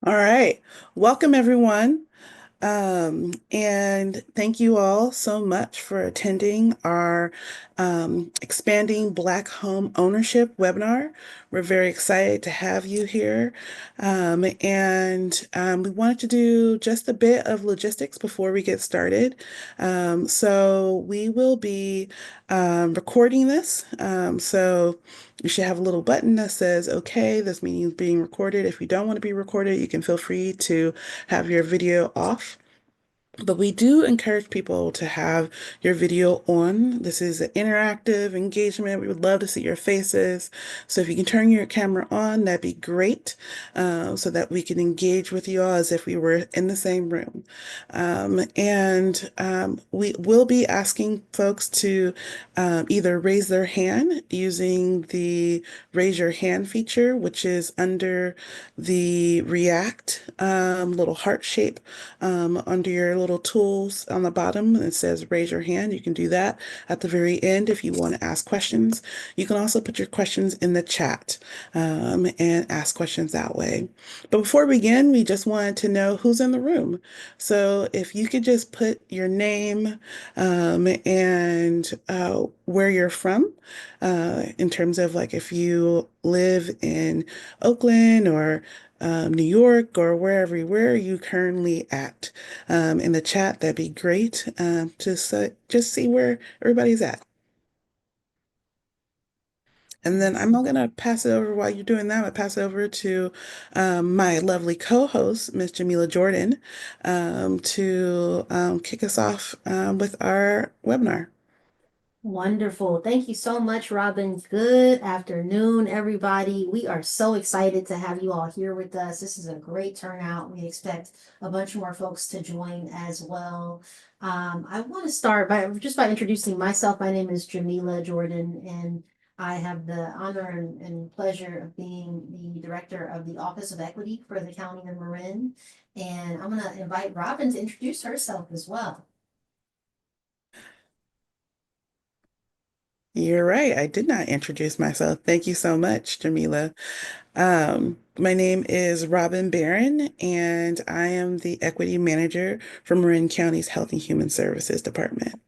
All right. Welcome, everyone. And thank you all so much for attending our Expanding Black Home Ownership webinar. We're very excited to have you here. And we wanted to do just a bit of logistics before we get started. So we will be recording this. So you should have a little button that says, okay, this meeting is being recorded. If you don't want to be recorded, you can feel free to have your video off. But we do encourage people to have your video on. This is an interactive engagement. We would love to see your faces. So if you can turn your camera on, that'd be great, so that we can engage with you all as if we were in the same room. And we will be asking folks to either raise their hand using the raise your hand feature, which is under the React little heart shape under your little tools on the bottom. It says raise your hand. You can do that at the very end if you want to ask questions. You can also put your questions in the chat and ask questions that way. But before we begin, we just wanted to know who's in the room. So if you could just put your name and where you're from, in terms of like if you live in Oakland or New York or where are you currently at in the chat, that'd be great. Just see where everybody's at. And then I'm not going to pass it over while you're doing that. I'm going to pass it over to my lovely co-host, Miss Jamillah Jordan, to kick us off with our webinar. Wonderful. Thank you so much, Robyn. Good afternoon, everybody. We are so excited to have you all here with us. This is a great turnout. We expect a bunch more folks to join as well. I want to start by introducing myself. My name is Jamillah Jordan, and I have the honor and pleasure of being the director of the Office of Equity for the County of Marin. And I'm going to invite Robyn to introduce herself as well. You're right. I did not introduce myself. Thank you so much, Jamillah. My name is Robyn Barron, and I am the Equity Manager for Marin County's Health and Human Services Department.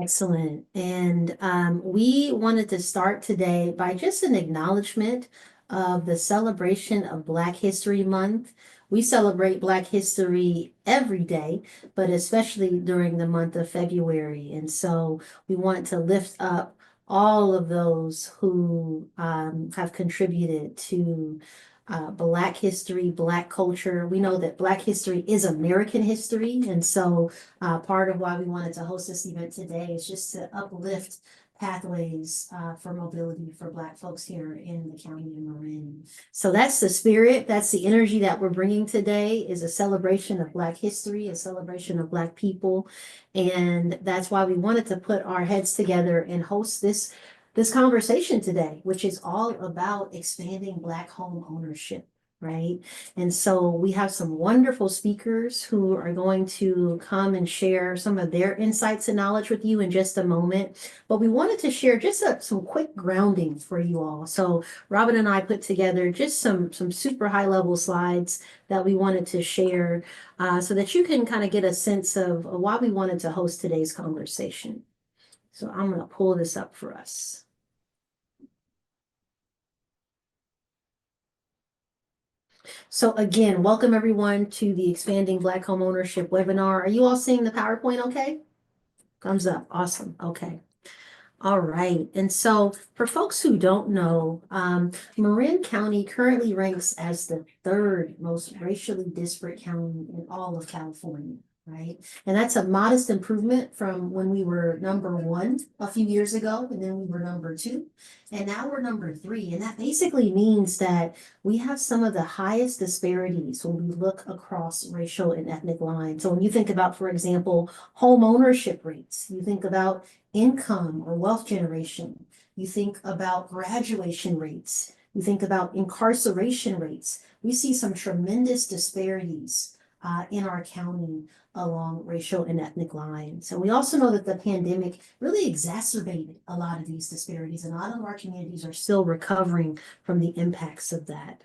Excellent. And we wanted to start today by just an acknowledgement of the celebration of Black History Month. We celebrate Black history every day, but especially during the month of February. And so we want to lift up all of those who have contributed to Black history, Black culture. We know that Black history is American history. And so part of why we wanted to host this event today is just to uplift pathways for mobility for Black folks here in the county of Marin. So that's the spirit, that's the energy that we're bringing today is a celebration of Black history, a celebration of Black people. And that's why we wanted to put our heads together and host this conversation today, which is all about expanding Black home ownership, right? And so we have some wonderful speakers who are going to come and share some of their insights and knowledge with you in just a moment. But we wanted to share just some quick grounding for you all. So Robyn and I put together just some super high level slides that we wanted to share so that you can kind of get a sense of why we wanted to host today's conversation. So I'm going to pull this up for us. So again, welcome everyone to the Expanding Black Homeownership webinar. Are you all seeing the PowerPoint okay? Thumbs up. Awesome. Okay. All right. And so for folks who don't know, Marin County currently ranks as the third most racially disparate county in all of California, right? And that's a modest improvement from when we were number one a few years ago, and then we were number two, and now we're number three. And that basically means that we have some of the highest disparities when we look across racial and ethnic lines. So when you think about, for example, home ownership rates, you think about income or wealth generation, you think about graduation rates, you think about incarceration rates. We see some tremendous disparities in our county along racial and ethnic lines. And we also know that the pandemic really exacerbated a lot of these disparities, and a lot of our communities are still recovering from the impacts of that.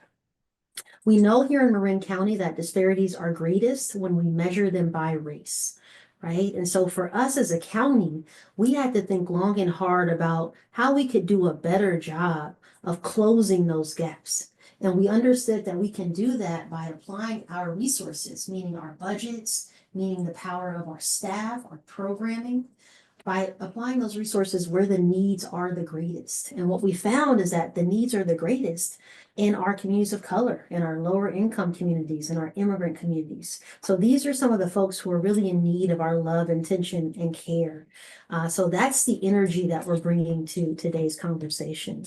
We know here in Marin County that disparities are greatest when we measure them by race, right? And so for us as a county, we had to think long and hard about how we could do a better job of closing those gaps. And we understood that we can do that by applying our resources, meaning our budgets, meaning the power of our staff, our programming, by applying those resources where the needs are the greatest. And what we found is that the needs are the greatest in our communities of color, in our lower income communities, in our immigrant communities. So these are some of the folks who are really in need of our love, attention, and care. So that's the energy that we're bringing to today's conversation.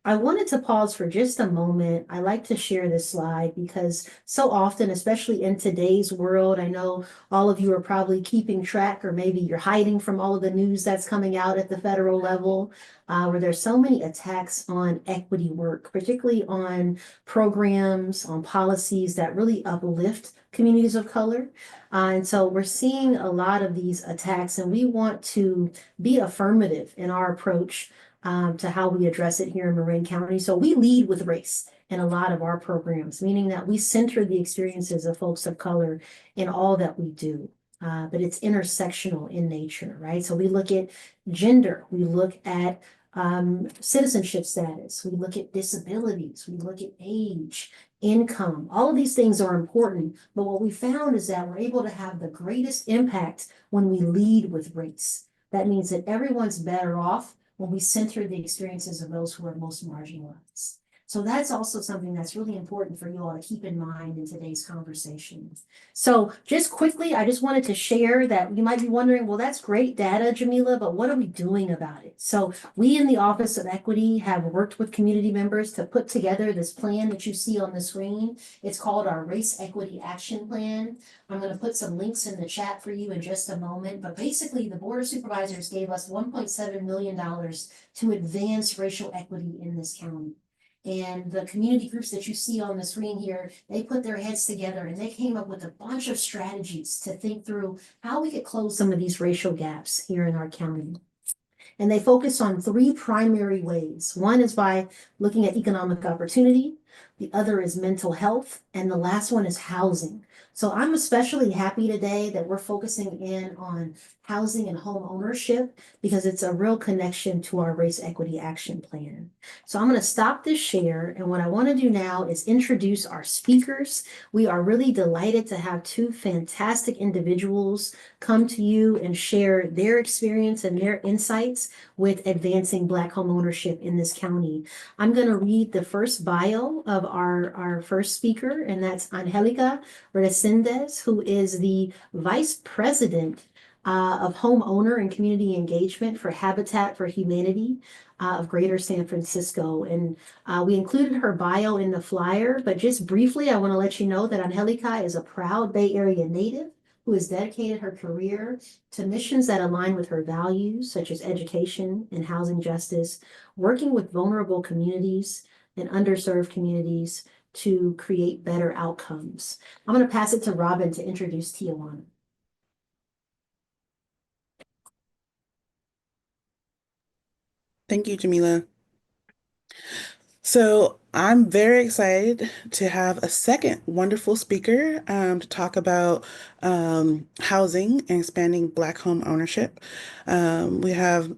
I wanted to pause for just a moment. I like to share this slide because so often, especially in today's world, I know all of you are probably keeping track, or maybe you're hiding from all of the news that's coming out at the federal level, where there's so many attacks on equity work, particularly on programs, on policies that really uplift communities of color. And so we're seeing a lot of these attacks, and we want to be affirmative in our approach to how we address it here in Marin County. So we lead with race in a lot of our programs, meaning that we center the experiences of folks of color in all that we do. But it's intersectional in nature, right? So we look at gender, we look at citizenship status, we look at disabilities, we look at age, income. All of these things are important, but what we found is that we're able to have the greatest impact when we lead with race. That means that everyone's better off when we center the experiences of those who are most marginalized. So that's also something that's really important for you all to keep in mind in today's conversation. So just quickly, I just wanted to share that you might be wondering, well, that's great data, Jamillah, but what are we doing about it? So we in the Office of Equity have worked with community members to put together this plan that you see on the screen. It's called our Race Equity Action Plan. I'm going to put some links in the chat for you in just a moment, but basically the Board of Supervisors gave us $1.7 million to advance racial equity in this county. And the community groups that you see on the screen here, they put their heads together and they came up with a bunch of strategies to think through how we could close some of these racial gaps here in our county. And they focus on three primary ways. One is by looking at economic opportunity, the other is mental health, and the last one is housing. So I'm especially happy today that we're focusing in on housing and home ownership because it's a real connection to our race equity action plan. So I'm going to stop this share, and what I want to do now is introduce our speakers. We are really delighted to have two fantastic individuals come to you and share their experience and their insights with advancing Black home ownership in this county. I'm going to read the first bio of our first speaker, and that's Angelica Resendez, who is the Vice President of Homeowner and Community Engagement for Habitat for Humanity of Greater San Francisco. And we included her bio in the flyer, but just briefly, I want to let you know that Angelica is a proud Bay Area native who has dedicated her career to missions that align with her values, such as education and housing justice, working with vulnerable communities and underserved communities to create better outcomes. I'm going to pass it to Robyn to introduce Tiawana. Thank you, Jamillah. So I'm very excited to have a second wonderful speaker to talk about housing and expanding Black home ownership. We have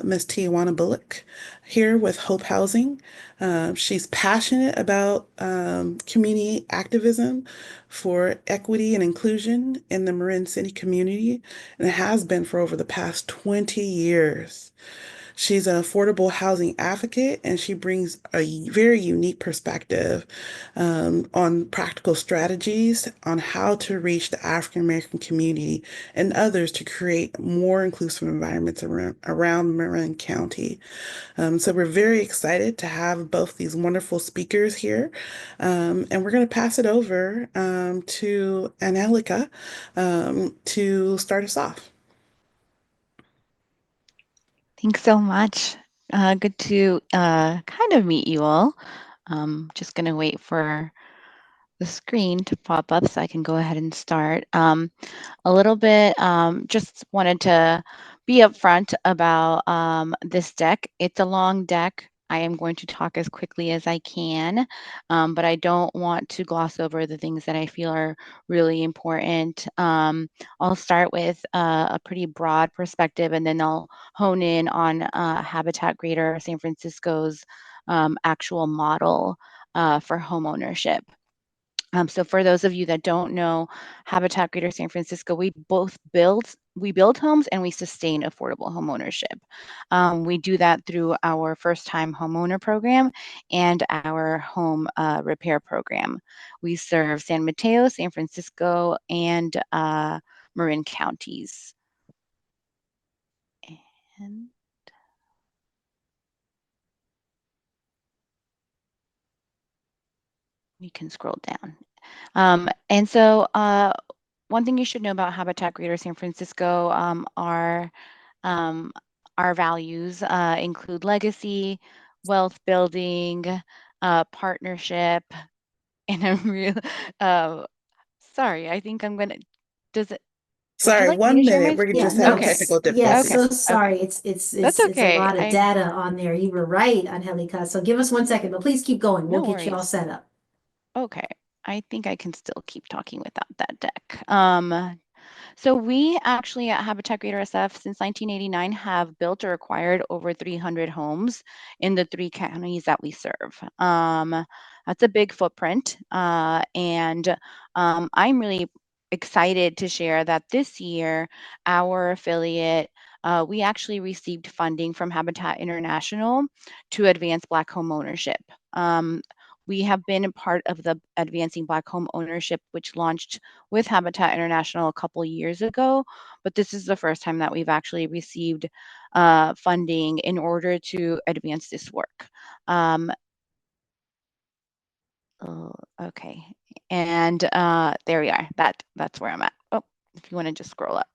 Ms. Tiawana Bullock here with Hope Housing. She's passionate about community activism for equity and inclusion in the Marin City community, and it has been for over the past 20 years. She's an affordable housing advocate, and she brings a very unique perspective on practical strategies on how to reach the African American community and others to create more inclusive environments around Marin County. So we're very excited to have both these wonderful speakers here. And we're going to pass it over to Angelica to start us off. Thanks so much. Good to kind of meet you all. Just going to wait for the screen to pop up so I can go ahead and start. A little bit, just wanted to be upfront about this deck. It's a long deck. I am going to talk as quickly as I can, but I don't want to gloss over the things that I feel are really important. I'll start with a pretty broad perspective, and then I'll hone in on Habitat Greater San Francisco's actual model for homeownership. So for those of you that don't know, Habitat Greater San Francisco, we build homes and we sustain affordable homeownership. We do that through our first-time homeowner program and our home repair program. We serve San Mateo, San Francisco, and Marin counties. And we can scroll down. And so one thing you should know about Habitat Greater San Francisco um, our values include legacy, wealth building, partnership, and I'm real. Uh, sorry, I think I'm gonna. Does it? Would you Sorry, like me to one share my minute. We're Yeah, screen? just no, having Okay, technical yes, okay, so difficulties. sorry. okay. That's It's a okay. lot of data on there. You were right, Angelica. So give us 1 second, but please keep going. We'll No get you all worries. set up. Okay, I think I can still keep talking without that deck. So we actually at Habitat Greater SF since 1989 have built or acquired over 300 homes in the 3 counties that we serve. That's a big footprint, and I'm really excited to share that this year our affiliate we actually received funding from Habitat International to advance Black home ownership. We have been a part of the Advancing Black Home Ownership, which launched with Habitat International a couple years ago, but this is the first time that we've actually received funding in order to advance this work. Um, oh, okay, and there we are. That's where I'm at. Oh, if you want to just scroll up.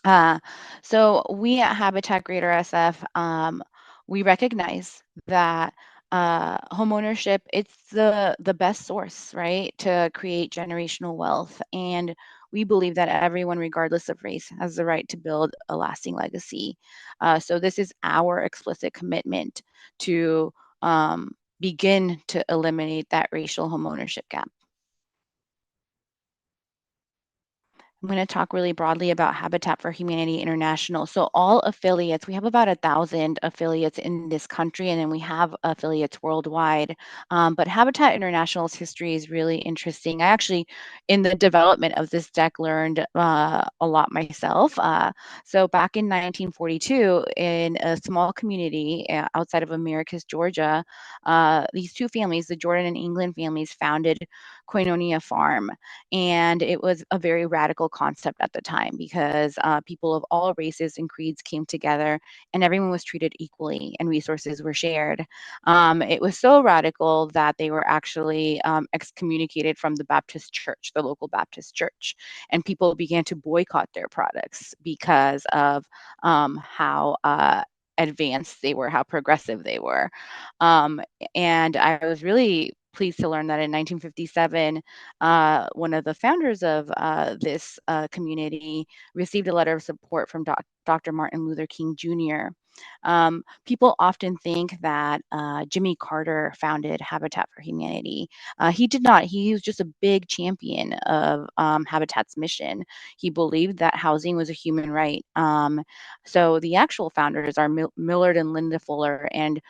Uh, so we at Habitat Greater SF, we recognize that homeownership, it's the best source, right, to create generational wealth. And we believe that everyone, regardless of race, has the right to build a lasting legacy. So this is our explicit commitment to begin to eliminate that racial homeownership gap. I'm going to talk really broadly about Habitat for Humanity International. So all affiliates, we have about 1,000 affiliates in this country, and then we have affiliates worldwide. But Habitat International's history is really interesting. I actually, in the development of this deck, learned a lot myself. So back in 1942, in a small community outside of Americus, Georgia, these two families, the Jordan and England families, founded Koinonia Farm. And it was a very radical concept at the time because people of all races and creeds came together and everyone was treated equally and resources were shared. It was so radical that they were actually excommunicated from the Baptist church, the local Baptist church. And people began to boycott their products because of how advanced they were, how progressive they were. Um, and I was really pleased to learn that in 1957, one of the founders of this community received a letter of support from Dr. Martin Luther King Jr. People often think that Jimmy Carter founded Habitat for Humanity. He did not. He was just a big champion of Habitat's mission. He believed that housing was a human right. So the actual founders are Millard and Linda Fuller, and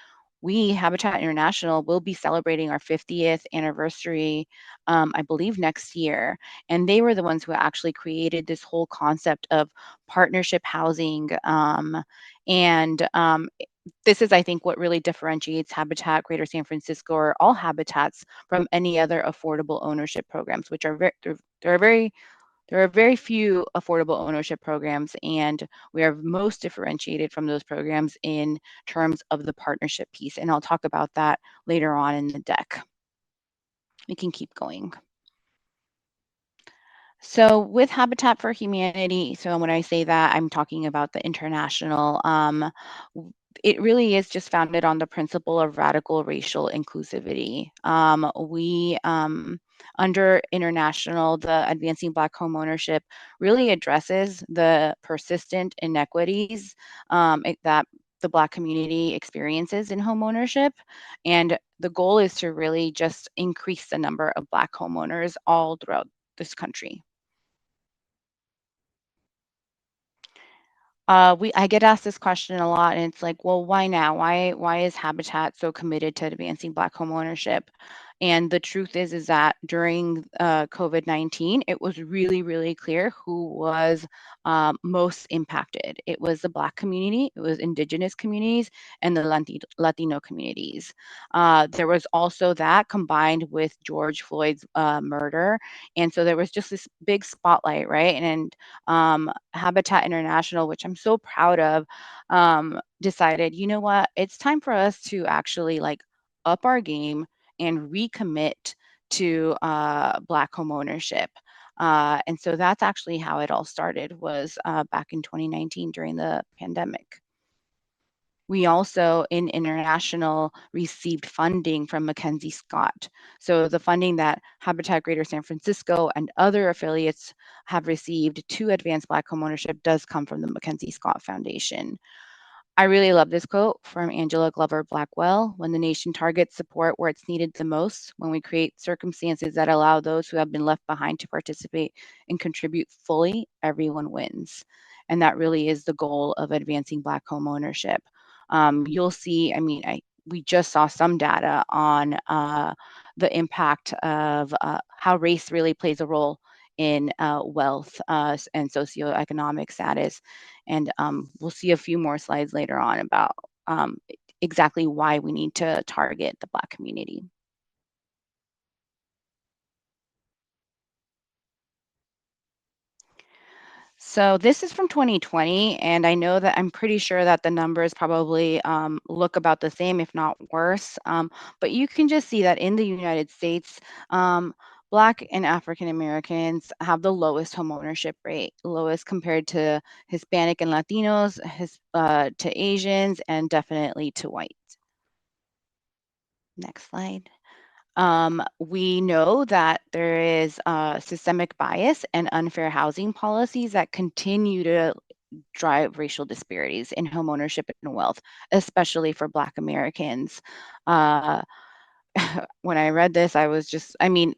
we, Habitat International, will be celebrating our 50th anniversary, I believe, next year. And they were the ones who actually created this whole concept of partnership housing. And this is, I think, what really differentiates Habitat Greater San Francisco or all habitats from any other affordable ownership programs, which are there are very few affordable ownership programs, and we are most differentiated from those programs in terms of the partnership piece. And I'll talk about that later on in the deck. We can keep going. So with Habitat for Humanity, so when I say that, I'm talking about the international. It really is just founded on the principle of radical racial inclusivity. Under international, the Advancing Black Homeownership really addresses the persistent inequities that the Black community experiences in homeownership. And the goal is to really just increase the number of Black homeowners all throughout this country. I get asked this question a lot, and it's like, well, why now? Why is Habitat so committed to advancing Black homeownership? And the truth is that during COVID-19, it was really, really clear who was most impacted. It was the Black community, it was Indigenous communities, and the Latino communities. There was also that combined with George Floyd's murder, and so there was just this big spotlight, right? And Habitat International, which I'm so proud of, decided, you know what, it's time for us to actually like up our game and recommit to Black homeownership. And so that's actually how it all started, was back in 2019 during the pandemic. We also, in international, received funding from Mackenzie Scott. So the funding that Habitat Greater San Francisco and other affiliates have received to advance Black homeownership does come from the Mackenzie Scott Foundation. I really love this quote from Angela Glover Blackwell: "When the nation targets support where it's needed the most, when we create circumstances that allow those who have been left behind to participate and contribute fully, everyone wins." And that really is the goal of advancing Black homeownership. You'll see, I mean, we just saw some data on the impact of how race really plays a role in wealth and socioeconomic status. And we'll see a few more slides later on about exactly why we need to target the Black community. So this is from 2020, and I know that I'm pretty sure that the numbers probably look about the same, if not worse. But you can just see that in the United States, Black and African Americans have the lowest homeownership rate, lowest compared to Hispanic and Latinos, to Asians, and definitely to whites. Next slide. We know that there is systemic bias and unfair housing policies that continue to drive racial disparities in homeownership and wealth, especially for Black Americans. Uh, when I read this, I was just, I mean,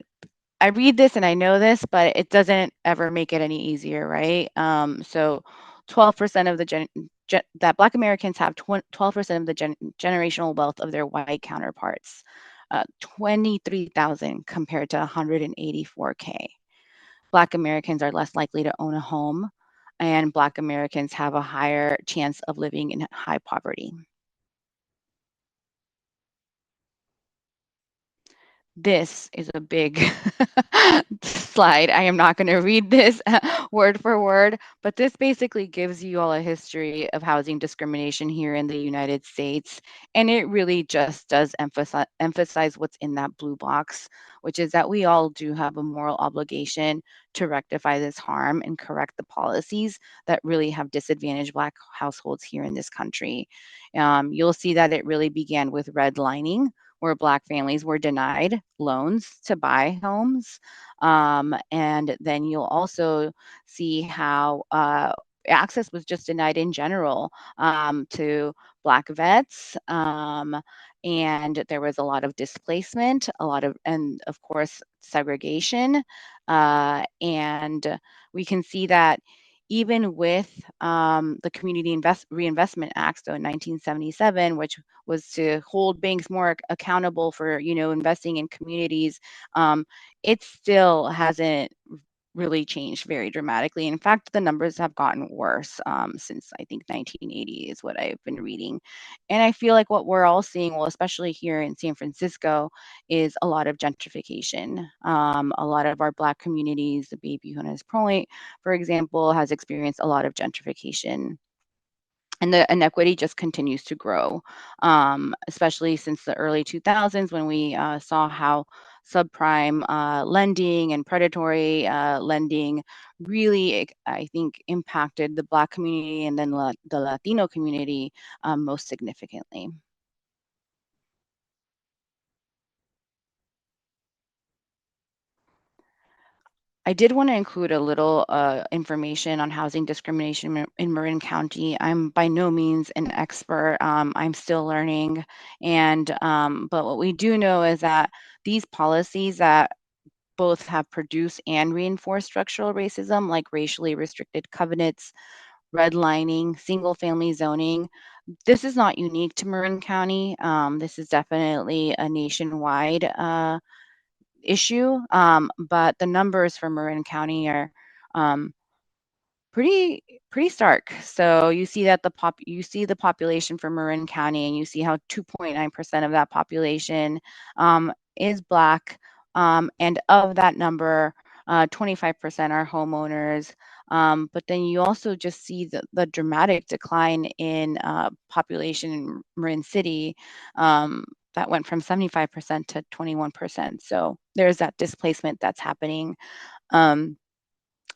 I read this and I know this, but it doesn't ever make it any easier, right? So 12% of the that Black Americans have 12% of the generational wealth of their white counterparts, 23,000 compared to 184K. Black Americans are less likely to own a home, and Black Americans have a higher chance of living in high poverty. This is a big slide. I am not going to read this word for word, but this basically gives you all a history of housing discrimination here in the United States. And it really just does emphasize what's in that blue box, which is that we all do have a moral obligation to rectify this harm and correct the policies that really have disadvantaged Black households here in this country. You'll see that it really began with redlining, where Black families were denied loans to buy homes. And then you'll also see how access was just denied in general to Black vets. And there was a lot of displacement, and of course, segregation. And we can see that even with the Community Reinvestment Act, so in 1977, which was to hold banks more accountable for, investing in communities, it still hasn't really changed very dramatically. In fact, the numbers have gotten worse since I think 1980 is what I've been reading. And I feel like what we're all seeing, well, especially here in San Francisco, is a lot of gentrification. A lot of our Black communities, the Baby Juanes Point, for example, has experienced a lot of gentrification, and the inequity just continues to grow, especially since the early 2000s, when we saw how subprime lending and predatory lending really, I think, impacted the Black community and then the Latino community most significantly. I did want to include a little information on housing discrimination in Marin County. I'm by no means an expert. I'm still learning, and but what we do know is that these policies that both have produced and reinforced structural racism, like racially restricted covenants, redlining, single-family zoning. This is not unique to Marin County. This is definitely a nationwide issue, but the numbers for Marin County are um, pretty stark. So you see that you see the population for Marin County, and you see how 2.9% of that population is Black, and of that number, 25% are homeowners. But then you also just see the dramatic decline in population in Marin City. That went from 75% to 21%. So there's that displacement that's happening. Um,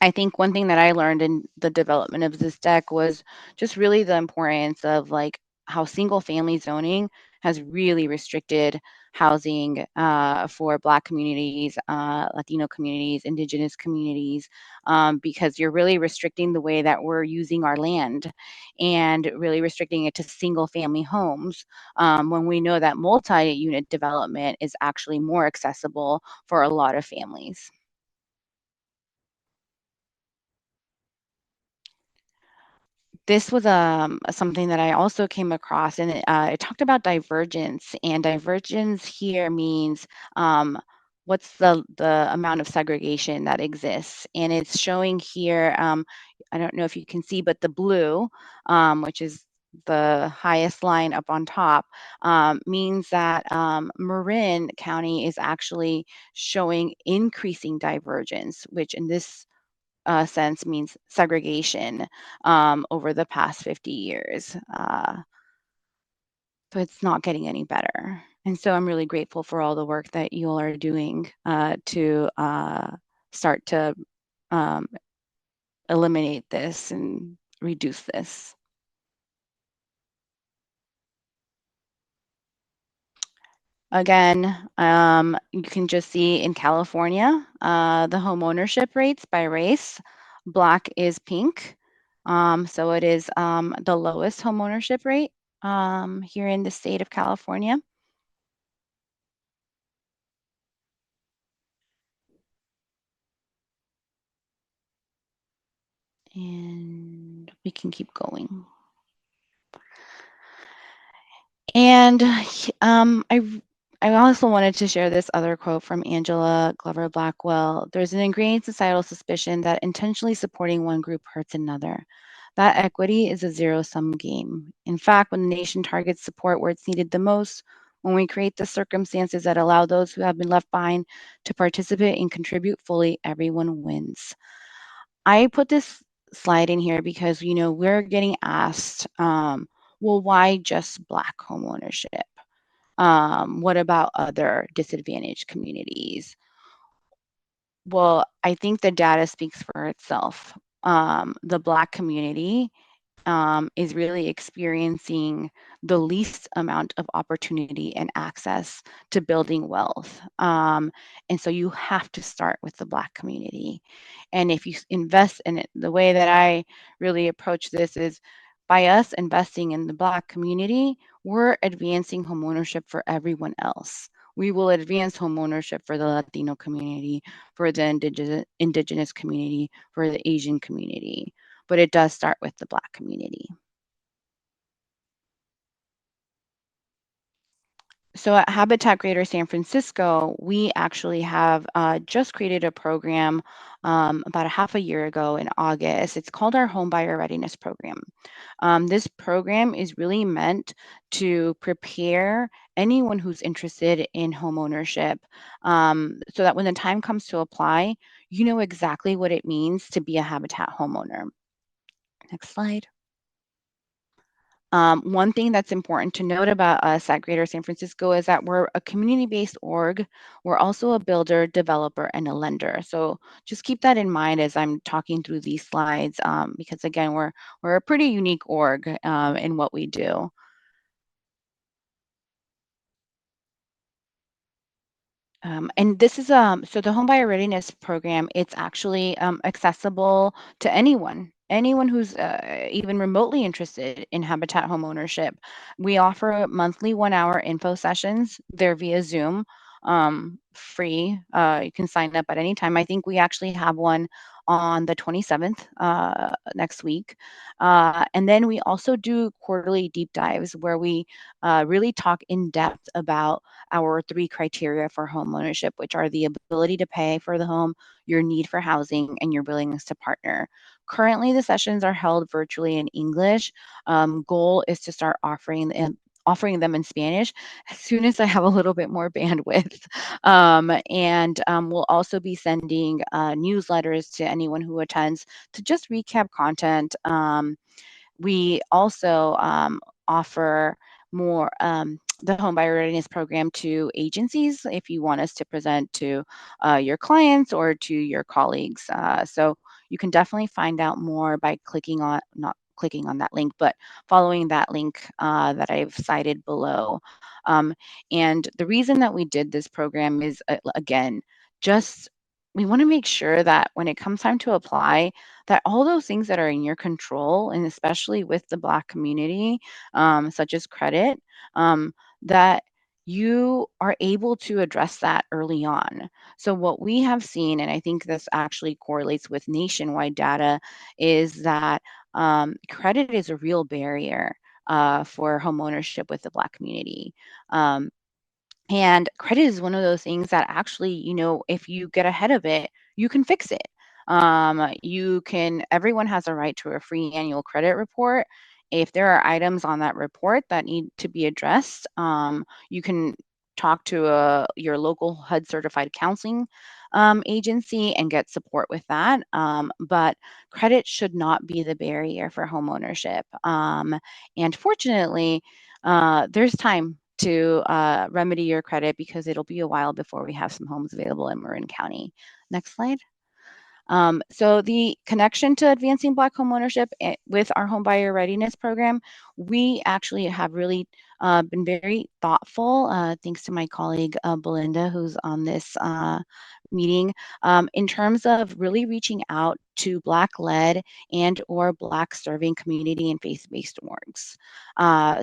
I think one thing that I learned in the development of this deck was just really the importance of like how single family zoning has really restricted housing for Black communities, Latino communities, Indigenous communities, because you're really restricting the way that we're using our land and really restricting it to single family homes when we know that multi unit development is actually more accessible for a lot of families. This was something that I also came across, and it talked about divergence. And divergence here means what's the amount of segregation that exists. And it's showing here. I don't know if you can see, but the blue, which is the highest line up on top, means that Marin County is actually showing increasing divergence, which in this sense means segregation over the past 50 years. So it's not getting any better. And so I'm really grateful for all the work that you all are doing to start to um, eliminate this and reduce this. Again, you can just see in California, the home ownership rates by race. Black is pink. So it is the lowest home ownership rate here in the state of California. And we can keep going. And I also wanted to share this other quote from Angela Glover Blackwell. There's an ingrained societal suspicion that intentionally supporting one group hurts another. That equity is a zero-sum game. In fact, when the nation targets support where it's needed the most, when we create the circumstances that allow those who have been left behind to participate and contribute fully, everyone wins. I put this slide in here because, we're getting asked, well, why just Black homeownership? What about other disadvantaged communities? Well, I think the data speaks for itself. The Black community is really experiencing the least amount of opportunity and access to building wealth. And so you have to start with the Black community. And if you invest in it, the way that I really approach this is by us investing in the Black community, we're advancing homeownership for everyone else. We will advance homeownership for the Latino community, for the indigenous community, for the Asian community, but it does start with the Black community. So at Habitat Greater San Francisco, we actually have just created a program about a half a year ago in August. It's called our Home Buyer Readiness Program. This program is really meant to prepare anyone who's interested in home ownership so that when the time comes to apply, you know exactly what it means to be a Habitat homeowner. Next slide. One thing that's important to note about us at Greater San Francisco is that we're a community-based org. We're also a builder, developer, and a lender. So just keep that in mind as I'm talking through these slides, because again, we're a pretty unique org in what we do. And this is so the home buyer readiness program, it's actually accessible to anyone who's even remotely interested in habitat home ownership. We offer monthly 1 hour info sessions. They're via Zoom, free. You can sign up at any time. I think we actually have one on the 27th next week. And then we also do quarterly deep dives where we really talk in depth about our three criteria for homeownership, which are the ability to pay for the home, your need for housing, and your willingness to partner. Currently, the sessions are held virtually in English. Goal is to start offering them in Spanish as soon as I have a little bit more bandwidth. And we'll also be sending newsletters to anyone who attends to just recap content. We also offer more the home buyer readiness program to agencies if you want us to present to your clients or to your colleagues. So you can definitely find out more by clicking on, not clicking on that link, but following that link that I've cited below. Um, and the reason that we did this program is, again, just we want to make sure that when it comes time to apply, that all those things that are in your control, and especially with the Black community, such as credit, um, that you are able to address that early on. So, what we have seen, and I think this actually correlates with nationwide data, is that credit is a real barrier for homeownership with the Black community. Um, and credit is one of those things that actually, if you get ahead of it, you can fix it. Everyone has a right to a free annual credit report. If there are items on that report that need to be addressed, you can talk to your local HUD certified counseling agency and get support with that. But credit should not be the barrier for homeownership. And fortunately, there's time to remedy your credit because it'll be a while before we have some homes available in Marin County. Next slide. So the connection to advancing Black homeownership with our home buyer readiness program, we actually have really been very thoughtful, thanks to my colleague Belinda, who's on this meeting, in terms of really reaching out to Black-led and/or Black-serving community and faith-based orgs.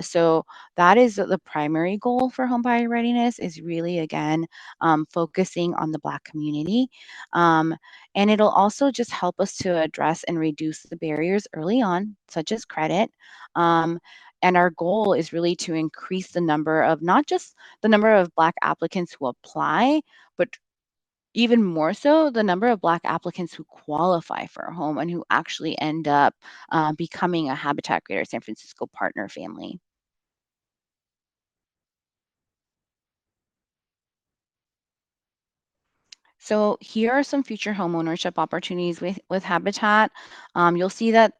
So that is the primary goal for home buyer readiness, is really, again, focusing on the Black community. Um, and it'll also just help us to address and reduce the barriers early on, such as credit. Um, and our goal is really to increase the number of, not just the number of Black applicants who apply, but even more so the number of Black applicants who qualify for a home and who actually end up becoming a Habitat Greater San Francisco partner family. So here are some future homeownership opportunities with Habitat. You'll see that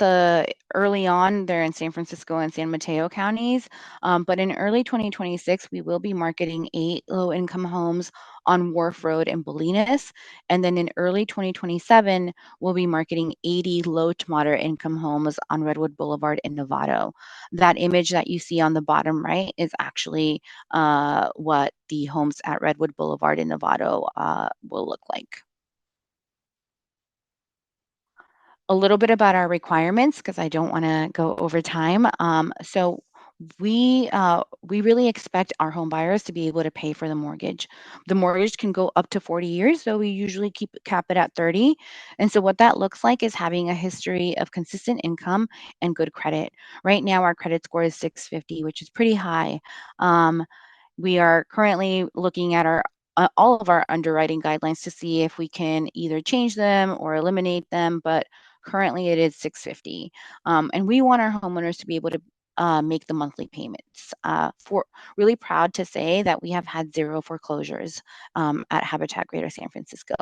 early on they're in San Francisco and San Mateo counties, but in early 2026 we will be marketing 8 low-income homes on Wharf Road in Bolinas, and then in early 2027 we'll be marketing 80 low to moderate income homes on Redwood Boulevard in Novato. That image that you see on the bottom right is actually what the homes at Redwood Boulevard in Novato will look like. A little bit about our requirements, because I don't want to go over time. So we really expect our home buyers to be able to pay for the mortgage. The mortgage can go up to 40 years, so we usually cap it at 30. And so what that looks like is having a history of consistent income and good credit. Right now, our credit score is 650, which is pretty high. Um, We are currently looking at all of our underwriting guidelines to see if we can either change them or eliminate them, but currently it is 650. And we want our homeowners to be able to make the monthly payments. For really proud to say that we have had 0 foreclosures at Habitat Greater San Francisco.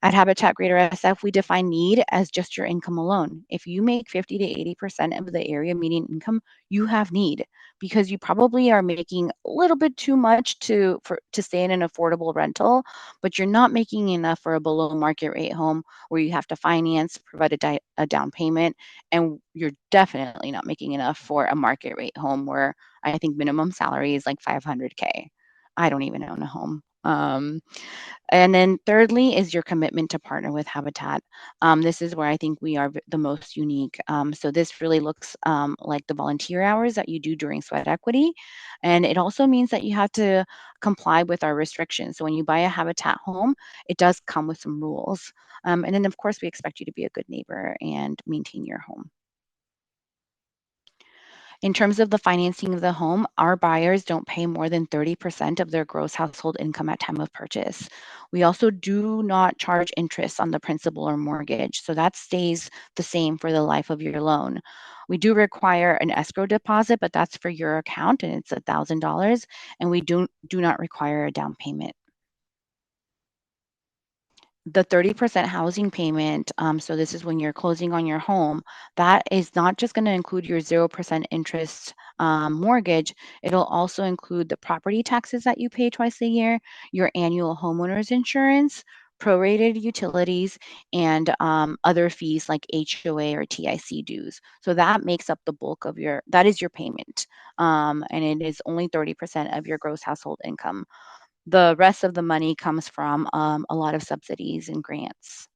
At Habitat Greater SF, we define need as just your income alone. If you make 50 to 80% of the area median income, you have need, because you probably are making a little bit too much to stay in an affordable rental, but you're not making enough for a below market rate home where you have to finance, provide a down payment, and you're definitely not making enough for a market rate home where I think minimum salary is like 500K. I don't even own a home. And then thirdly is your commitment to partner with Habitat. This is where I think we are the most unique. So this really looks like the volunteer hours that you do during sweat equity. And it also means that you have to comply with our restrictions. So when you buy a Habitat home, it does come with some rules. And then of course we expect you to be a good neighbor and maintain your home. In terms of the financing of the home, our buyers don't pay more than 30% of their gross household income at time of purchase. We also do not charge interest on the principal or mortgage, so that stays the same for the life of your loan. We do require an escrow deposit, but that's for your account and it's $1,000, and we do not require a down payment. The 30% housing payment, so this is when you're closing on your home, that is not just going to include your 0% interest mortgage. It'll also include the property taxes that you pay twice a year, your annual homeowner's insurance, prorated utilities, and other fees like HOA or TIC dues. So that makes up the bulk of that is your payment. And it is only 30% of your gross household income. The rest of the money comes from a lot of subsidies and grants.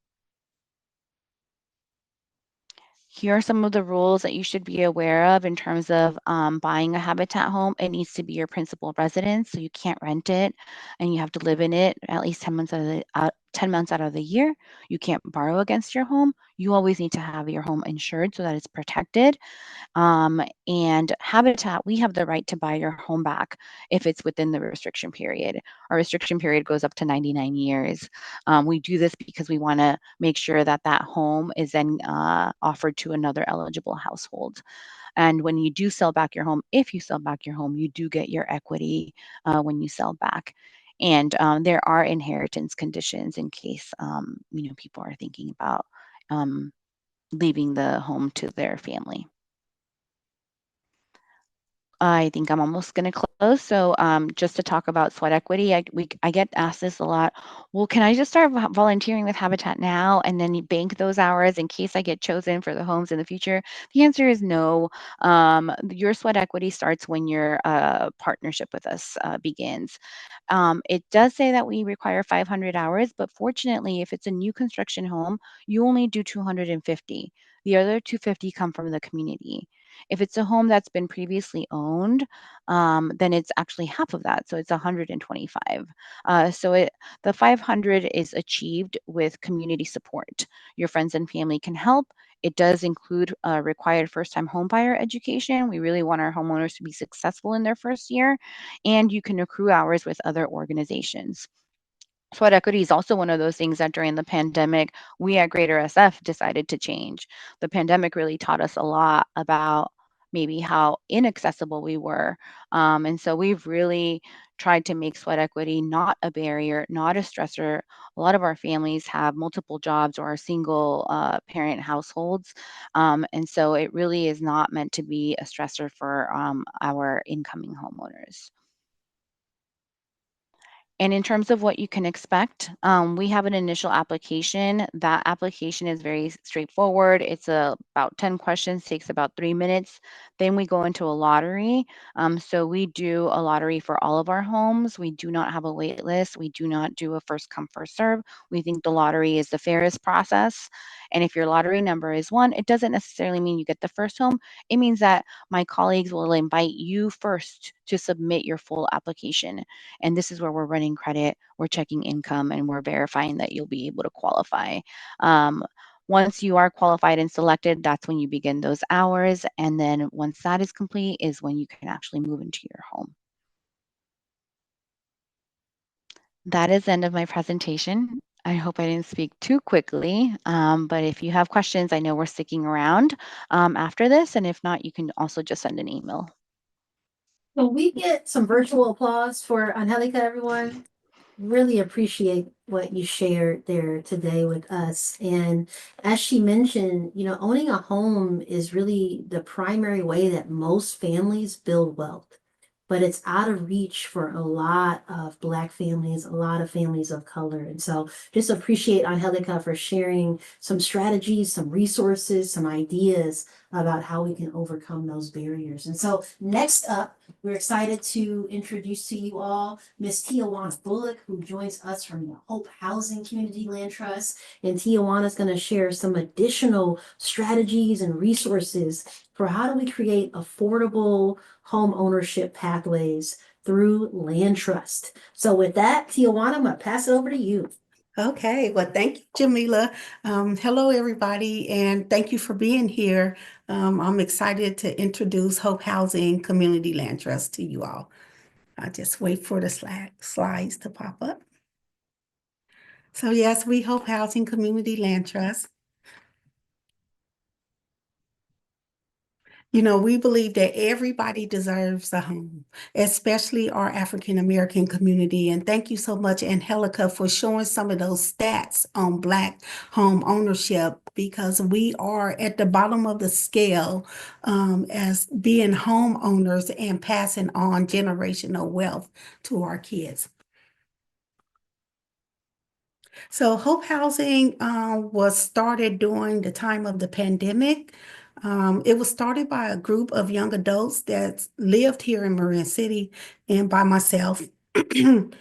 Here are some of the rules that you should be aware of in terms of buying a Habitat home. It needs to be your principal residence, so you can't rent it, and you have to live in it at least 10 months 10 months out of the year. You can't borrow against your home. You always need to have your home insured so that it's protected. And Habitat, we have the right to buy your home back if it's within the restriction period. Our restriction period goes up to 99 years. We do this because we want to make sure that that home is then offered to another eligible household. And when you do sell back your home, if you sell back your home, you do get your equity when you sell back. And there are inheritance conditions in case people are thinking about leaving the home to their family. I think I'm almost going to close. So just to talk about sweat equity, I get asked this a lot. Well, can I just start volunteering with Habitat now and then you bank those hours in case I get chosen for the homes in the future? The answer is no. Your sweat equity starts when your partnership with us begins. It does say that we require 500 hours, but fortunately, if it's a new construction home, you only do 250. The other 250 come from the community. If it's a home that's been previously owned, then it's actually half of that. So it's 125. The 500 is achieved with community support. Your friends and family can help. It does include required first-time homebuyer education. We really want our homeowners to be successful in their first year, and you can accrue hours with other organizations. Sweat equity is also one of those things that during the pandemic, we at Greater SF decided to change. The pandemic really taught us a lot about maybe how inaccessible we were. And so we've really tried to make sweat equity not a barrier, not a stressor. A lot of our families have multiple jobs or are single parent households. And so it really is not meant to be a stressor for our incoming homeowners. And in terms of what you can expect, we have an initial application. That application is very straightforward. It's about 10 questions, takes about 3 minutes. Then we go into a lottery. So we do a lottery for all of our homes. We do not have a wait list. We do not do a first come, first serve. We think the lottery is the fairest process. And if your lottery number is 1, it doesn't necessarily mean you get the first home. It means that my colleagues will invite you first to submit your full application. And this is where we're running credit, we're checking income, and we're verifying that you'll be able to qualify. Once you are qualified and selected, that's when you begin those hours. And then once that is complete is when you can actually move into your home. That is the end of my presentation. I hope I didn't speak too quickly, but if you have questions, I know we're sticking around after this. And if not, you can also just send an email. Will we get some virtual applause for Angelica, everyone? Really appreciate what you shared there today with us. And as she mentioned, owning a home is really the primary way that most families build wealth. But it's out of reach for a lot of Black families, a lot of families of color. And so just appreciate Angelica for sharing some strategies, some resources, some ideas about how we can overcome those barriers. And so next up, we're excited to introduce to you all Miss Tiawana Bullock, who joins us from the Hope Housing Community Land Trust. And Tiawana is going to share some additional strategies and resources for how do we create affordable home ownership pathways through land trust. So with that, Tiawana, I'm going to pass it over to you. Okay, well, thank you, Jamillah. Hello, everybody, and thank you for being here. I'm excited to introduce Hope Housing Community Land Trust to you all. I just wait for the slides to pop up. So yes, we Hope Housing Community Land Trust. You know, we believe that everybody deserves a home, especially our African American community. And thank you so much, Angelica, for showing some of those stats on Black home ownership, because we are at the bottom of the scale as being homeowners and passing on generational wealth to our kids. So Hope Housing was started during the time of the pandemic. It was started by a group of young adults that lived here in Marin City and by myself. You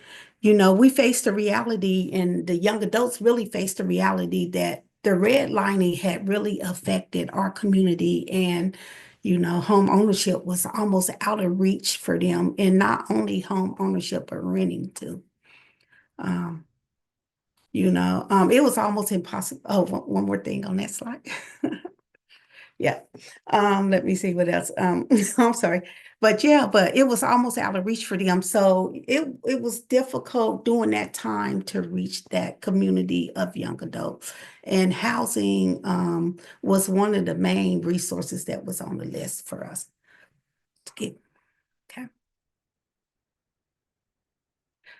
know, we faced the reality, and the young adults really faced the reality that the redlining had really affected our community, and you know, home ownership was almost out of reach for them, and not only home ownership, but renting too. Um, you know, it was almost impossible. Oh, one more thing on that slide. Yeah. Let me see what else. I'm sorry. But yeah, but it was almost out of reach for them. So it was difficult during that time to reach that community of young adults. And housing was one of the main resources that was on the list for us to get. Okay.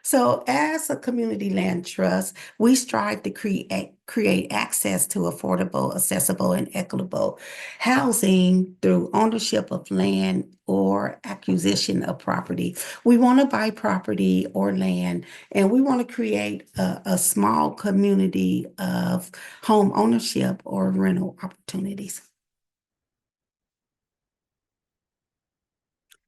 So as a community land trust, we strive to create access to affordable, accessible, and equitable housing through ownership of land or acquisition of property. We want to buy property or land, and we want to create a small community of home ownership or rental opportunities.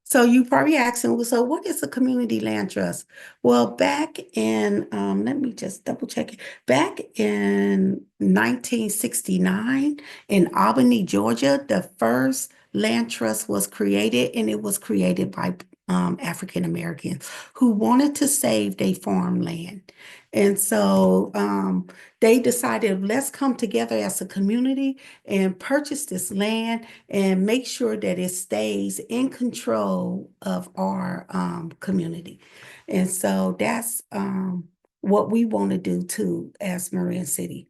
So you probably asking, well, so what is a community land trust? Well, back in, let me just double check it. Back in 1969 in Albany, Georgia, the first land trust was created, and it was created by African Americans who wanted to save their farmland. And so they decided, let's come together as a community and purchase this land and make sure that it stays in control of our community. And so that's what we want to do too as Marin City.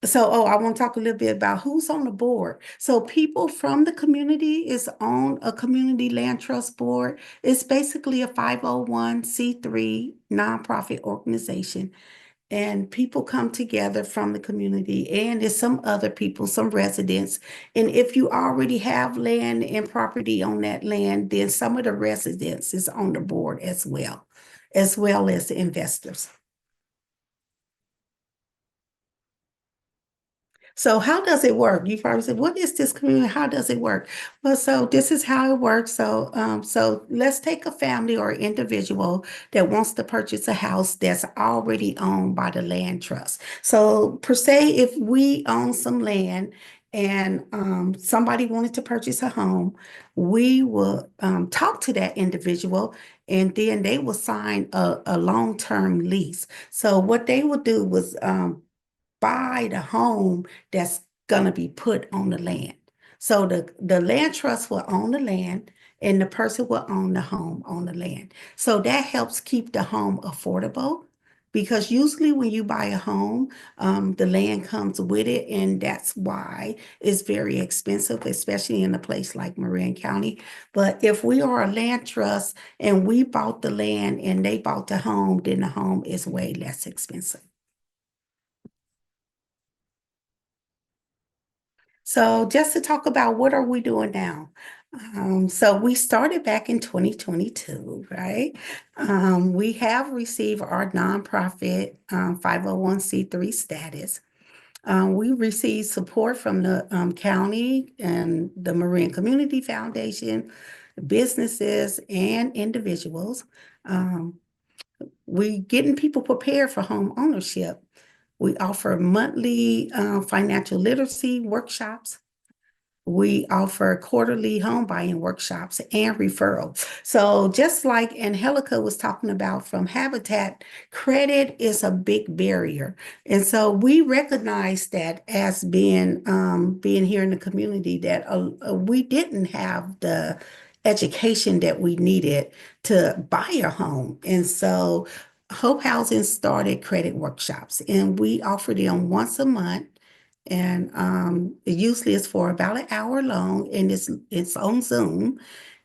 So, I want to talk a little bit about who's on the board. So people from the community is on a community land trust board. It's basically a 501c3 nonprofit organization. And people come together from the community, and there's some other people, some residents. And if you already have land and property on that land, then some of the residents is on the board as well as the investors. So how does it work? You probably said, what is this community? How does it work? Well, so this is how it works. So let's take a family or individual that wants to purchase a house that's already owned by the land trust. So per se, if we own some land and somebody wanted to purchase a home, we will talk to that individual, and then they will sign a long-term lease. So what they would do was buy the home that's going to be put on the land. So the land trust will own the land, and the person will own the home on the land. So that helps keep the home affordable, because usually when you buy a home, the land comes with it, and that's why it's very expensive, especially in a place like Marin County. But if we are a land trust and we bought the land and they bought the home, then the home is way less expensive. So just to talk about what are we doing now? So we started back in 2022, right? We have received our nonprofit 501c3 status. We received support from the county and the Marin Community Foundation, businesses and individuals. We getting people prepared for home ownership. We offer monthly financial literacy workshops. We offer quarterly home buying workshops and referrals. So just like Angelica was talking about from Habitat, credit is a big barrier. And so we recognize that as being here in the community that we didn't have the education that we needed to buy a home. And so Hope Housing started credit workshops, and we offer them once a month. And it usually is for about an hour long, and it's on Zoom.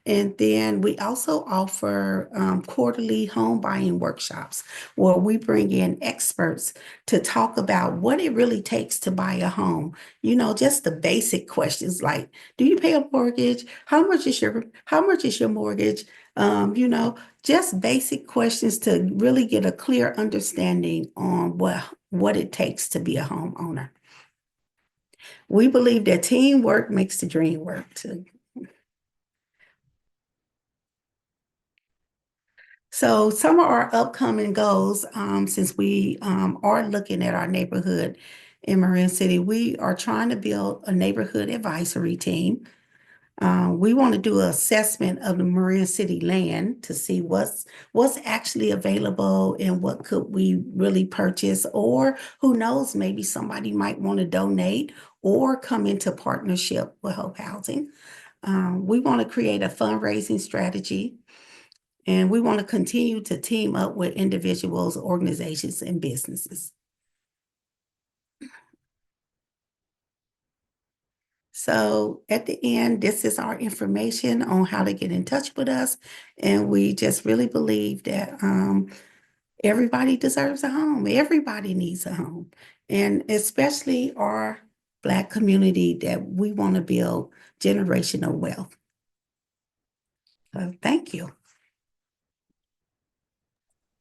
And then we also offer quarterly home buying workshops where we bring in experts to talk about what it really takes to buy a home. You know, just the basic questions like, do you pay a mortgage? How much is your mortgage? You know, just basic questions to really get a clear understanding on what it takes to be a homeowner. We believe that teamwork makes the dream work too. So some of our upcoming goals, since we are looking at our neighborhood in Marin City, we are trying to build a neighborhood advisory team. We want to do an assessment of the Marin City land to see what's actually available and what could we really purchase, or who knows, maybe somebody might want to donate or come into partnership with Hope Housing. We want to create a fundraising strategy, and we want to continue to team up with individuals, organizations, and businesses. So at the end, this is our information on how to get in touch with us. And we just really believe that everybody deserves a home. Everybody needs a home. And especially our Black community, that we want to build generational wealth. So thank you.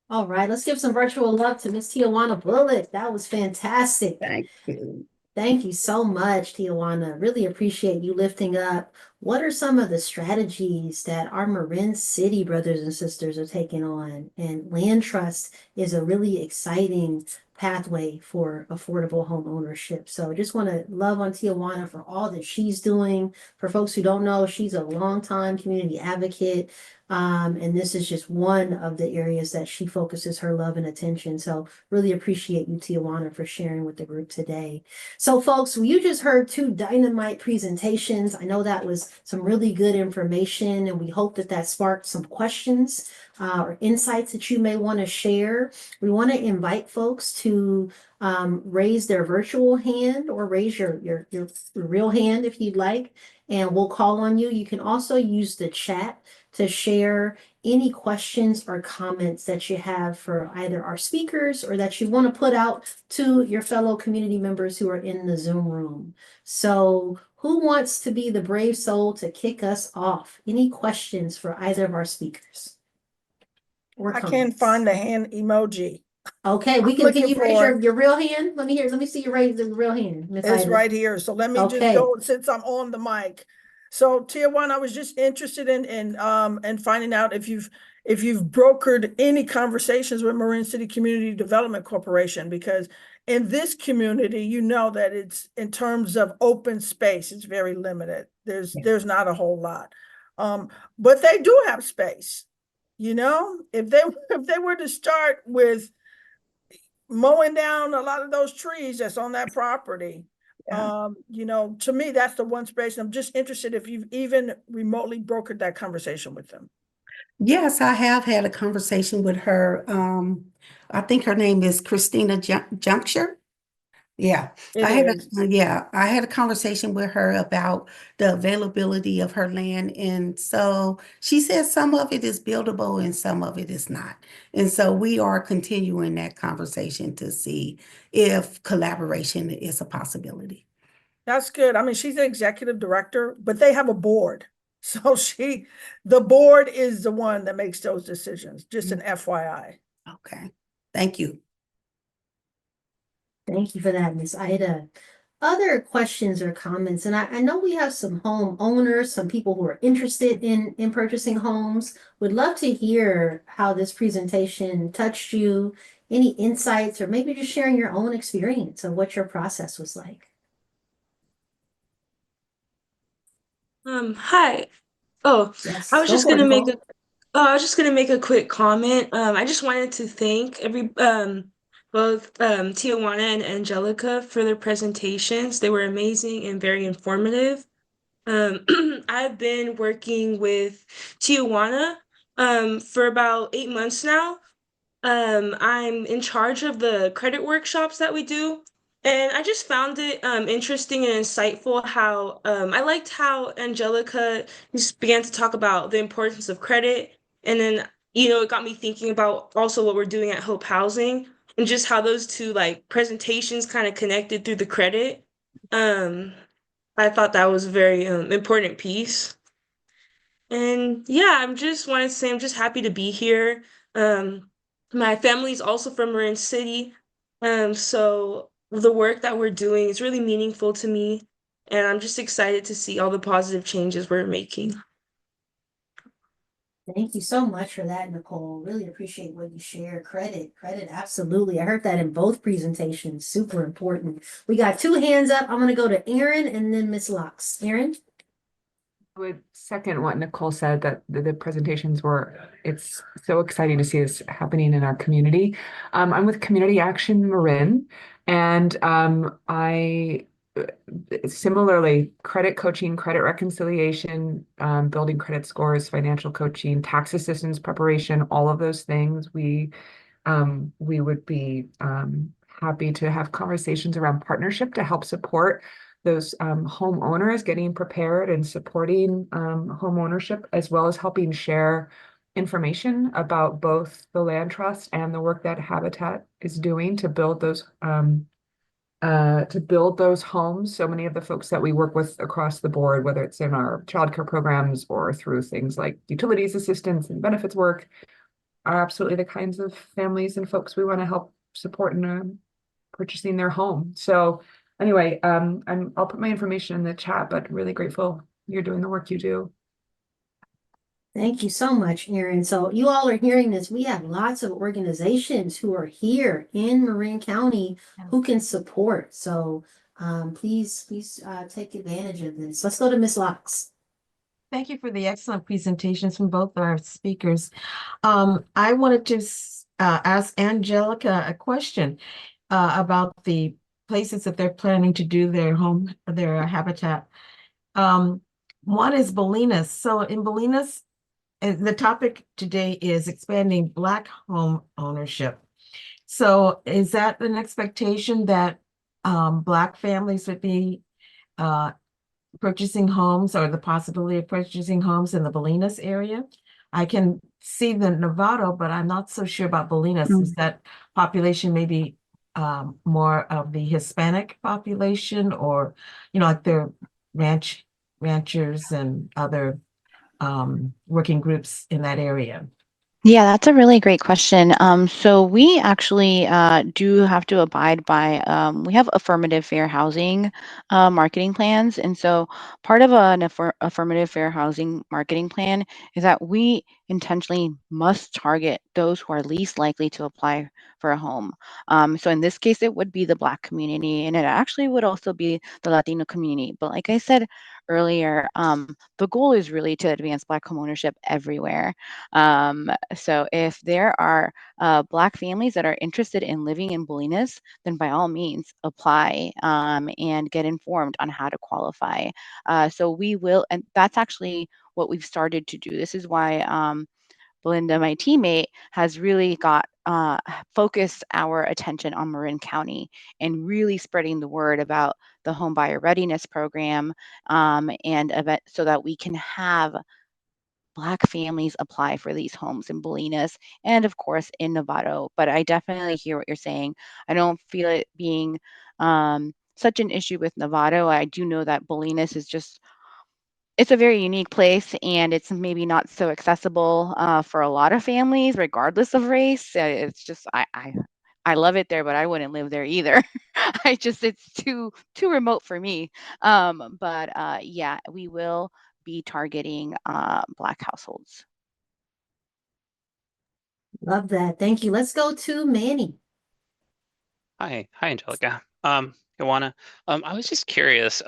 All right, let's give some virtual love to Miss Tiawana Bullock. That was fantastic. Thank you. Thank you so much, Tiawana. Really appreciate you lifting up. What are some of the strategies that our Marin City brothers and sisters are taking on? And land trust is a really exciting pathway for affordable home ownership. So I just want to love on Tiawana for all that she's doing. For folks who don't know, she's a longtime community advocate. And this is just one of the areas that she focuses her love and attention. So really appreciate you, Tiawana, for sharing with the group today. So folks, you just heard two dynamite presentations. I know that was some really good information, and we hope that sparked some questions or insights that you may want to share. We want to invite folks to raise their virtual hand or raise your real hand if you'd like, and we'll call on you. You can also use the chat to share any questions or comments that you have for either our speakers or that you want to put out to your fellow community members who are in the Zoom room. So who wants to be the brave soul to kick us off? Any questions for either of our speakers? Or I can't comments? find the hand emoji. Okay, I'm can looking you raise for your real hand? Let me see you raise the real hand, Miss It's Ida. right here. So let me just Okay. go since I'm on the mic. So Tiawana, I was just interested in finding out if you've brokered any conversations with Marin City Community Development Corporation, because in this community, you know that it's, in terms of open space, it's very limited. There's not a whole lot. But they do have space. You know, if they were to start with mowing down a lot of those trees that's on that property. Yeah. You know, to me, that's the one space. I'm just interested if you've even remotely brokered that conversation with them. Yes, I have had a conversation with her. I think her name is Christina Juncture. Yeah, It I had is. I had a conversation with her about the availability of her land, and so she says some of it is buildable and some of it is not. And so we are continuing that conversation to see if collaboration is a possibility. That's good. I mean, she's the executive director, but they have a board. So the board is the one that makes those decisions, just an FYI. Okay, thank you. Thank Thank you for that, Miss Ida. Other questions or comments, and I know we have some homeowners, some people who are interested in purchasing homes. Would love to hear how this presentation touched you, any insights, or maybe just sharing your own experience of what your process was like. Hi. Oh, Yes, I was go just for it, gonna make Nicole. I was just gonna make a quick comment. I just wanted to thank both Tiawana and Angelica for their presentations. They were amazing and very informative. Um, I've been working with Tiawana for about 8 months now. I'm in charge of the credit workshops that we do. And I just found it interesting and insightful how I liked how Angelica just began to talk about the importance of credit. And then, it got me thinking about also what we're doing at Hope Housing and just how those two like presentations kind of connected through the credit. Um, I thought that was a very important piece. And yeah, I'm just wanted to say I'm just happy to be here. Um, my family's also from Marin City. So the work that we're doing is really meaningful to me, and I'm just excited to see all the positive changes we're making. Thank you so much for that, Nicole. Really appreciate what you share. Credit, absolutely. I heard that in both presentations. Super important. We got two hands up. I'm going to go to Aaron and then Miss Locks. Aaron? I would second what Nicole said, that the presentations it's so exciting to see this happening in our community. I'm with Community Action Marin, and I similarly, credit coaching, credit reconciliation, building credit scores, financial coaching, tax assistance preparation, all of those things. We would be happy to have conversations around partnership to help support those homeowners getting prepared and supporting home ownership, as well as helping share information about both the land trust and the work that Habitat is doing to build those homes. So many of the folks that we work with across the board, whether it's in our childcare programs or through things like utilities assistance and benefits work, are absolutely the kinds of families and folks we want to help support in purchasing their home. So anyway, I'll put my information in the chat, but really grateful you're doing the work you do. Thank you so much, Aaron. So you all are hearing this. We have lots of organizations who are here in Marin County who can support. So please take advantage of this. Let's go to Miss Locks. Thank you for the excellent presentations from both our speakers. I wanted to ask Angelica a question about the places that they're planning to do their habitat. One is Bolinas. So in Bolinas, the topic today is expanding Black home ownership. So is that an expectation that Black families would be purchasing homes, or the possibility of purchasing homes in the Bolinas area? I can see the Novato, but I'm not so sure about Bolinas. Is that population maybe more of the Hispanic population, or, like their ranchers and other working groups in that area? Yeah, that's a really great question. So we actually do have to abide by, we have affirmative fair housing marketing plans. And so part of an affirmative fair housing marketing plan is that we intentionally must target those who are least likely to apply for a home. So in this case, it would be the Black community, and it actually would also be the Latino community. But like I said earlier, the goal is really to advance Black homeownership everywhere. So if there are Black families that are interested in living in Bolinas, then by all means apply and get informed on how to qualify. So we will, and that's actually what we've started to do. This is why Belinda, my teammate, has really got focused our attention on Marin County and really spreading the word about the Home Buyer Readiness Program and event, so that we can have Black families apply for these homes in Bolinas and, of course, in Novato. But I definitely hear what you're saying. I don't feel it being such an issue with Novato. I do know that Bolinas is just, it's a very unique place, and it's maybe not so accessible for a lot of families, regardless of race. It's just, I love it there, but I wouldn't live there either. It's too remote for me. But yeah, we will be targeting Black households. Love that. Thank you. Let's go to Manny. Hi, Angelica. Tiawana. I was just curious.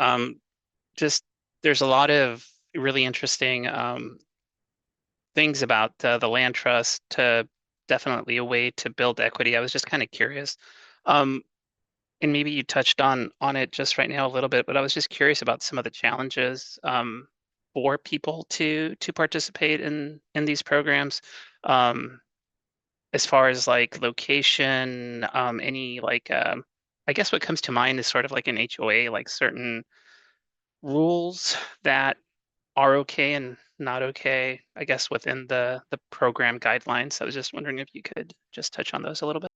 Just there's a lot of really interesting things about the land trust to definitely a way to build equity. I was just kind of curious. Um, and maybe you touched on it just right now a little bit, but I was just curious about some of the challenges for people to participate in these programs. Um, as far as like location, any like I guess what comes to mind is sort of like an HOA, like certain rules that are okay and not okay, I guess within the program guidelines. I was just wondering if you could just touch on those a little bit.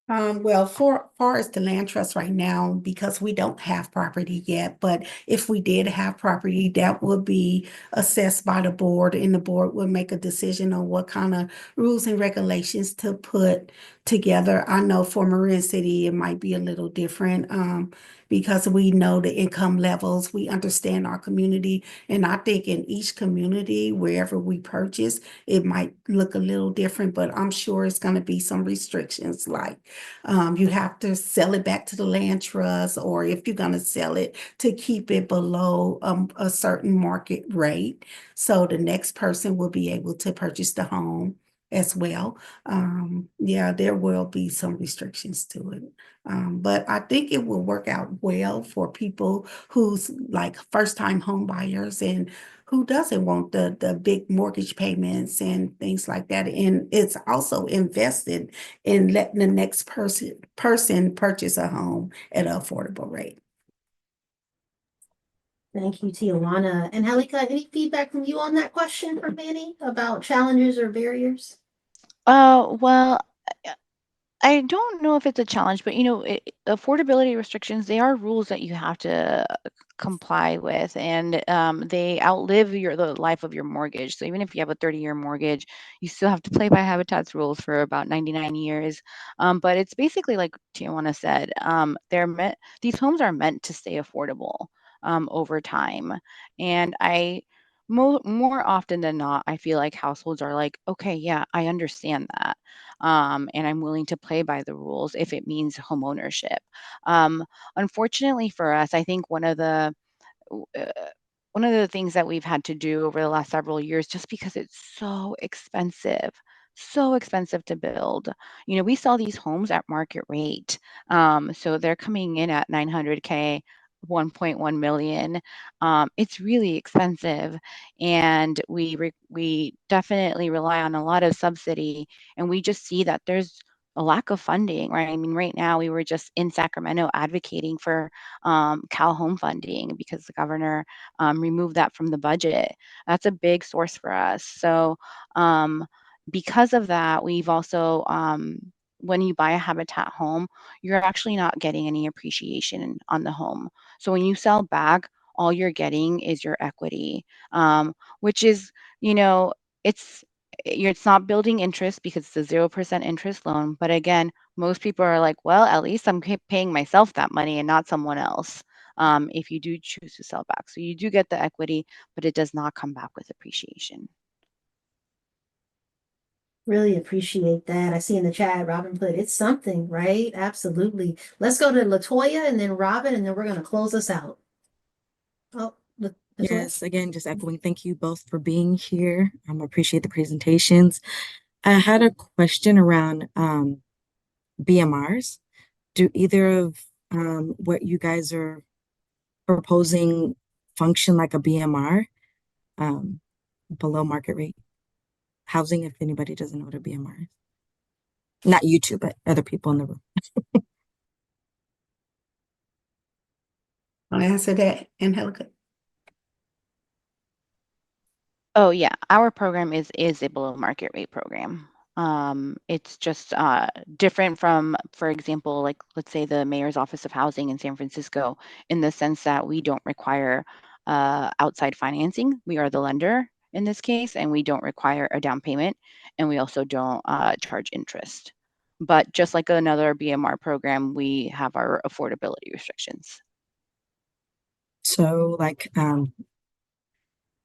Well, for far as the land trust right now, because we don't have property yet, but if we did have property, that would be assessed by the board, and the board would make a decision on what kind of rules and regulations to put together. I know for Marin City, it might be a little different, because we know the income levels, we understand our community, and I think in each community, wherever we purchase, it might look a little different, but I'm sure it's going to be some restrictions like you have to sell it back to the land trust, or if you're going to sell it, to keep it below a certain market rate. So the next person will be able to purchase the home as well. Yeah, there will be some restrictions to it. But I think it will work out well for people who's like first-time home buyers and who doesn't want the big mortgage payments and things like that. And it's also invested in letting the next person purchase a home at an affordable rate. Thank you, Tiawana. And Angelica, any feedback from you on that question for Manny about challenges or barriers? Well, I don't know if it's a challenge, but affordability restrictions, they are rules that you have to comply with, and they outlive the life of your mortgage. So even if you have a 30-year mortgage, you still have to play by Habitat's rules for about 99 years. But it's basically like Tiawana said, these homes are meant to stay affordable over time. And more often than not, I feel like households are like, okay, yeah, I understand that. And I'm willing to play by the rules if it means home ownership. Unfortunately for us, I think uh, one of the things that we've had to do over the last several years, just because it's so expensive to build. We sell these homes at market rate. So they're coming in at 900K, 1.1 million. It's really expensive, and we definitely rely on a lot of subsidy, and we just see that there's a lack of funding, right? I mean, right now we were just in Sacramento advocating for Cal Home funding because the governor removed that from the budget. That's a big source for us. So because of that, we've also when you buy a Habitat home, you're actually not getting any appreciation on the home. So when you sell back, all you're getting is your equity, which is, it's it's not building interest because it's a 0% interest loan. But again, most people are like, well, at least I'm paying myself that money and not someone else. If you do choose to sell back, so you do get the equity, but it does not come back with appreciation. Really appreciate that. I see in the chat, Robyn put it's something, right? Absolutely. Let's go to Latoya and then Robyn, and then we're going to close us out. Oh, Latoya. Yes, again, just echoing, thank you both for being here. Appreciate the presentations. I had a question around BMRs. Do either of what you guys are proposing function like a BMR, below market rate housing, if anybody doesn't know what a BMR is? Not you two, but other people in the room. I'll answer that, Angelica. Oh yeah, our program is a below market rate program. It's just different from, for example, like let's say the Mayor's Office of Housing in San Francisco, in the sense that we don't require outside financing. We are the lender in this case, and we don't require a down payment, and we also don't charge interest. But just like another BMR program, we have our affordability restrictions. So like the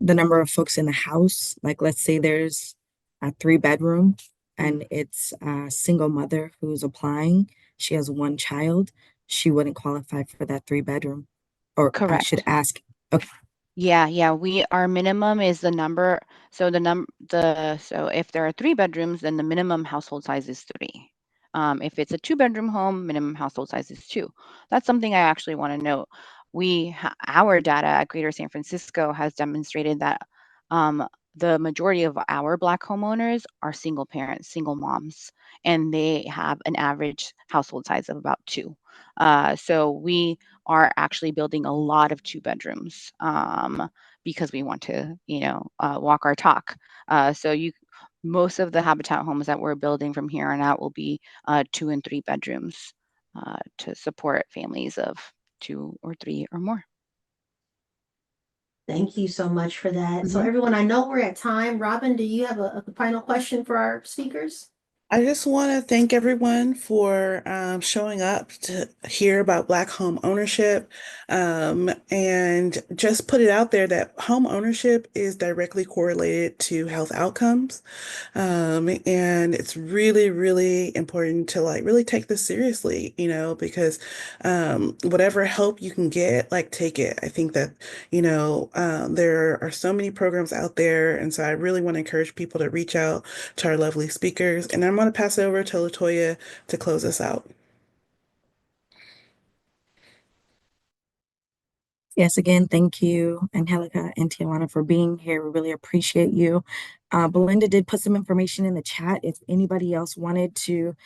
number of folks in the house, like let's say there's a 3-bedroom and it's a single mother who's applying, she has 1 child, she wouldn't qualify for that 3-bedroom. Or I should Correct. ask, okay. Yeah, our minimum is the number. So so if there are 3 bedrooms, then the minimum household size is 3. If it's a 2-bedroom home, minimum household size is 2. That's something I actually want to note. Our data at Greater San Francisco has demonstrated that the majority of our Black homeowners are single parents, single moms, and they have an average household size of about 2. So we are actually building a lot of 2 bedrooms because we want to, walk our talk. Most of the Habitat homes that we're building from here on out will be 2 and 3 bedrooms to support families of 2 or 3 or more. Thank you so much for that. So everyone, I know we're at time. Robyn, do you have a final question for our speakers? I just want to thank everyone for showing up to hear about Black home ownership, and just put it out there that home ownership is directly correlated to health outcomes. And it's really, really important to really take this seriously, because whatever help you can get, take it. I think that, there are so many programs out there. And so I really want to encourage people to reach out to our lovely speakers. And I'm going to pass it over to LaToya to close us out. Yes, again, thank you, Angelica and Tiawana, for being here. We really appreciate you. Belinda did put some information in the chat. If anybody else wanted to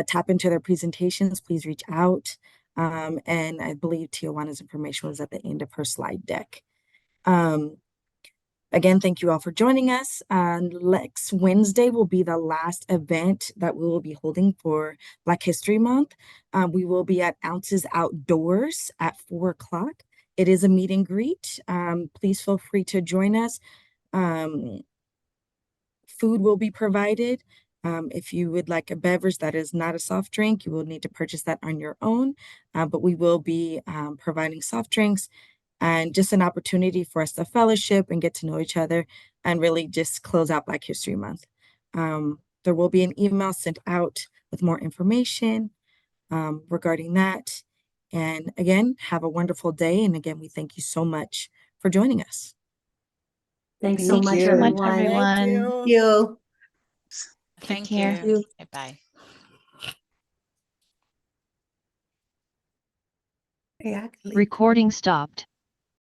tap into their presentations, please reach out. And I believe Tiawana's information was at the end of her slide deck. Again, thank you all for joining us. Next Wednesday will be the last event that we will be holding for Black History Month. We will be at Ounces Outdoors at 4 o'clock. It is a meet and greet. Please feel free to join us. Food will be provided. If you would like a beverage that is not a soft drink, you will need to purchase that on your own. But we will be providing soft drinks, and just an opportunity for us to fellowship and get to know each other and really just close out Black History Month. There will be an email sent out with more information regarding that. And again, have a wonderful day. And again, we thank you so much for joining us. Thanks so Thank much, you. So much, everyone. everyone. Thank you. You. Take Thank care. you. Bye. Yeah, I can leave. Recording stopped.